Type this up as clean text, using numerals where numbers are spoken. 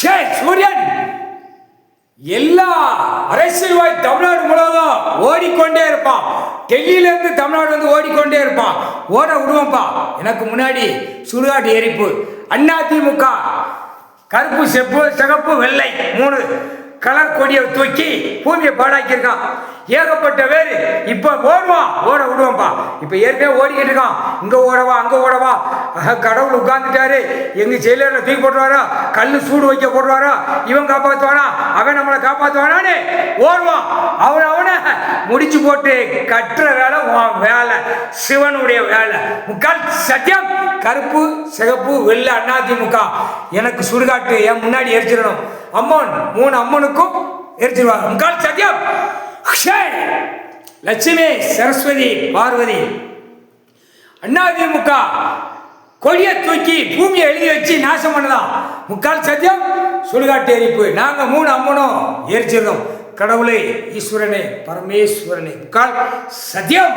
சூரியன் எல்லா அரசியல்வாதி தமிழ்நாடு முழுவதும் ஓடிக்கொண்டே இருப்பான். டெல்லியிலேருந்து தமிழ்நாடு வந்து ஓடிக்கொண்டே இருப்பான். ஓட விடுவோம்ப்பா. எனக்கு முன்னாடி சுடுகாட்டு எரிப்பு. அதிமுக கருப்பு செப்பு சிகப்பு வெள்ளை 3 கலர் கொடியை தூக்கி பூமியை பாடாக்கியிருக்கான். ஏகப்பட்ட பேர் இப்போ ஓட விடுவோம்ப்பா. இப்போ ஏற்கனவே ஓடிக்கிட்டு இருக்கான். இங்கே ஓடவா அங்கே ஓடவா. கடவுள் உட்கார்ந்துட்டாரு. எங்கள் செயலரில் தூக்கி போட்டுருவாரா, கல் சூடு வைக்க போட்டுருவாரா, இவன் காப்பாற்றுவானா, அவன் நம்மளை காப்பாற்றுவானான்னு ஓடுவான். அவனை முடிச்சு போட்டு கட்டுற வேலை வேலை சிவனுடைய வேலை. முக்கால் சத்தியம் கருப்பு சிகப்பு வெள்ளை அதிமுக எனக்கு சுடுகாட்டு என் முன்னாடி எரிச்சிடணும். அம்மன் 3 அம்மனுக்கும் எரிச்சிருவாங்க. முக்கால் சத்தியம். லட்சுமி சரஸ்வதி பார்வதி அதிமுக கொடியை தூக்கி பூமியை எழுதி வச்சு நாசம் பண்ணலாம். முக்கால் சத்தியம் சுடுகாட்டு எரிப்பு. நாங்க 3 அம்மனும் எரிச்சிருந்தோம். கடவுளே ஈஸ்வரனே பரமேஸ்வரனே முக்கால் சத்தியம்.